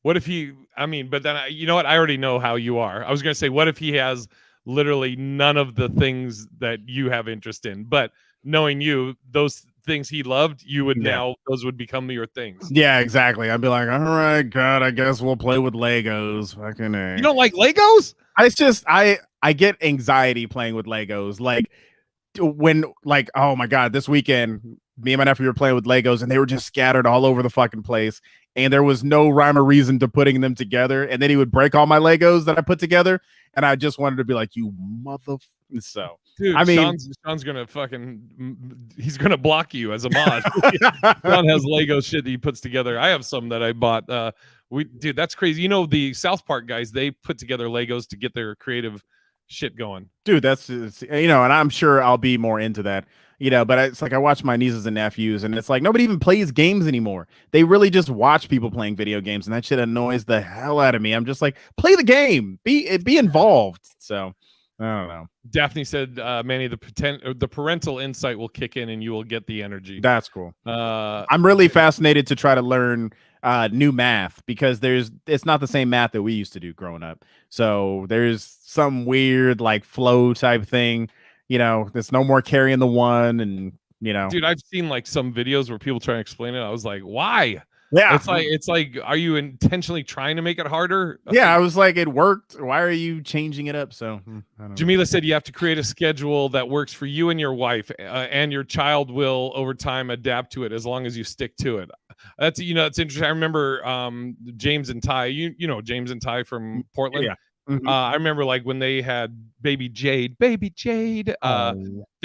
What if he? I mean, but then you know what? I already know how you are. I was gonna say, what if he has literally none of the things that you have interest in? But knowing you, those things he loved, you would Yeah. now those would become your things. Yeah, exactly. I'd be like, all right, God, I guess we'll play with Legos. Fucking You don't like Legos? It's just I get anxiety playing with Legos. Like when like oh my God, this weekend me and my nephew were playing with Legos and they were just scattered all over the fucking place. And there was no rhyme or reason to putting them together. And then he would break all my Legos that I put together. And I just wanted to be like, you mother. So, dude, I mean, Sean's gonna he's gonna block you as a mod. Sean has Lego shit that he puts together. I have some that I bought. Dude, that's crazy. You know, the South Park guys, they put together Legos to get their creative shit going. Dude, that's and I'm sure I'll be more into that. But it's like I watch my nieces and nephews, and it's like nobody even plays games anymore. They really just watch people playing video games, and that shit annoys the hell out of me. I'm just like, play the game, be involved. So I don't know. Daphne said, Manny, the parental insight will kick in, and you will get the energy. That's cool. I'm really fascinated to try to learn new math because it's not the same math that we used to do growing up. So there's some weird like flow type thing. There's no more carrying the one, and dude, I've seen like some videos where people try to explain it. I was like, why? Yeah, it's like, are you intentionally trying to make it harder? Yeah, I was like, it worked. Why are you changing it up? So Jamila said you have to create a schedule that works for you and your wife, and your child will over time adapt to it as long as you stick to it. That's it's interesting. I remember James and Ty. You know James and Ty from Portland. Yeah. Mm-hmm. I remember like when they had baby Jade. They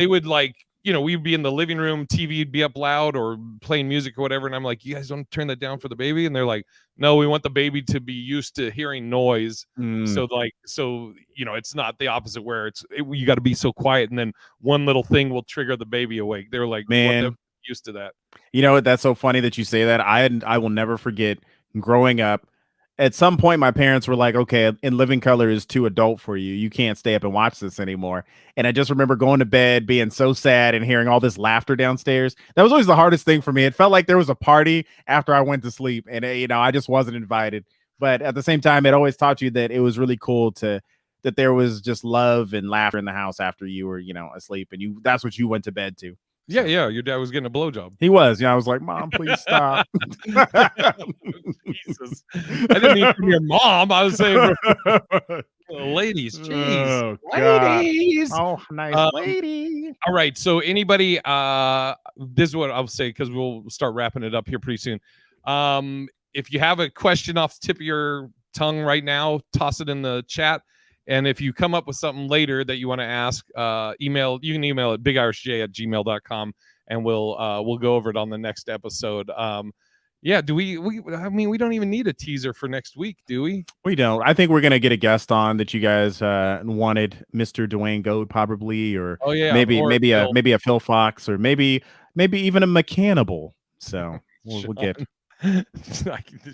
would like, we'd be in the living room, TV would be up loud or playing music or whatever. And I'm like, you guys don't turn that down for the baby? And they're like, no, we want the baby to be used to hearing noise. So it's not the opposite where you got to be so quiet. And then one little thing will trigger the baby awake. They're like, man, used to that. You know what? That's so funny that you say that. I will never forget growing up. At some point, my parents were like, okay, In Living Color is too adult for you. You can't stay up and watch this anymore. And I just remember going to bed, being so sad and hearing all this laughter downstairs. That was always the hardest thing for me. It felt like there was a party after I went to sleep and, I just wasn't invited. But at the same time, it always taught you that it was really cool that there was just love and laughter in the house after you were, asleep. And that's what you went to bed to. Yeah, yeah. Your dad was getting a blowjob. He was. I was like, Mom, please stop. Jesus. I didn't mean from your mom. I was saying ladies. Jeez. Oh, ladies. Oh, nice lady. All right. So anybody, this is what I'll say because we'll start wrapping it up here pretty soon. If you have a question off the tip of your tongue right now, toss it in the chat. And if you come up with something later that you want to ask, you can email it bigirishj@gmail.com and we'll go over it on the next episode. Yeah, we don't even need a teaser for next week, do we? We don't. I think we're gonna get a guest on that you guys wanted, Mr. Dwayne Goad probably, or maybe a Phil Fox, or maybe even a McCannibal. So we'll get.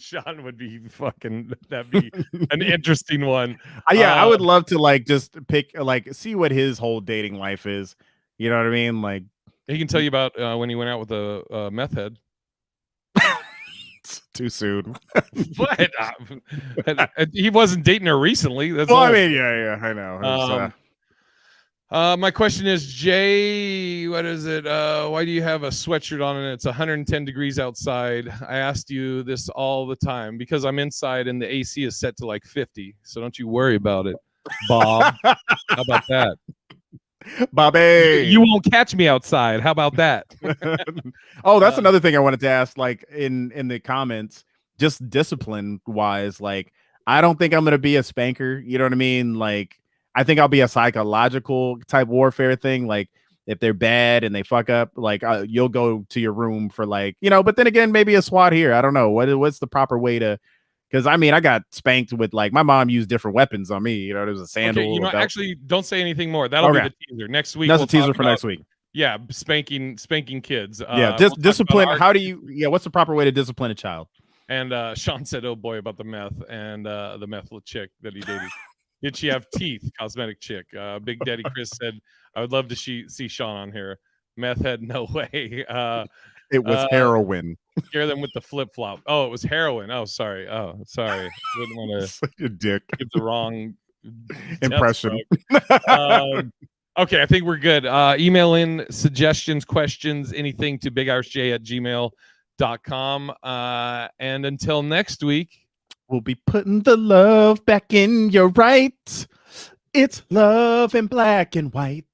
Sean would be that'd be an interesting one. I would love to just pick see what his whole dating life is. You know what I mean? Like he can tell you about when he went out with a meth head. Too soon. What? He wasn't dating her recently. That's I mean, yeah, I know. My question is, Jay, what is it? Why do you have a sweatshirt on and it's 110 degrees outside? I asked you this all the time because I'm inside and the AC is set to like 50. So don't you worry about it, Bob. How about that? Bobby, you won't catch me outside. How about that? Oh, that's another thing I wanted to ask, like in the comments, just discipline wise, like I don't think I'm going to be a spanker. You know what I mean? Like, I think I'll be a psychological type warfare thing. Like if they're bad and they fuck up, like you'll go to your room for but then again, maybe a SWAT here. I don't know what's the proper way to, because I mean, I got spanked with my mom used different weapons on me. There was a sandal. Okay, actually don't say anything more. That'll be the teaser next week. That's a teaser for next week. Yeah. Spanking kids. Discipline. What's the proper way to discipline a child? And Sean said, oh boy, about the meth and the meth chick that he dated. Did she have teeth? Cosmetic chick. Big Daddy Chris said, I would love to see Sean on here. Meth head, no way. It was heroin. Scare them with the flip flop. Oh, it was heroin. Oh, sorry. Wouldn't want to Such a dick. give the wrong impression. Okay, I think we're good. Email in suggestions, questions, anything to bigirishj@gmail.com. And until next week, we'll be putting the love back in your right. It's love in black and white.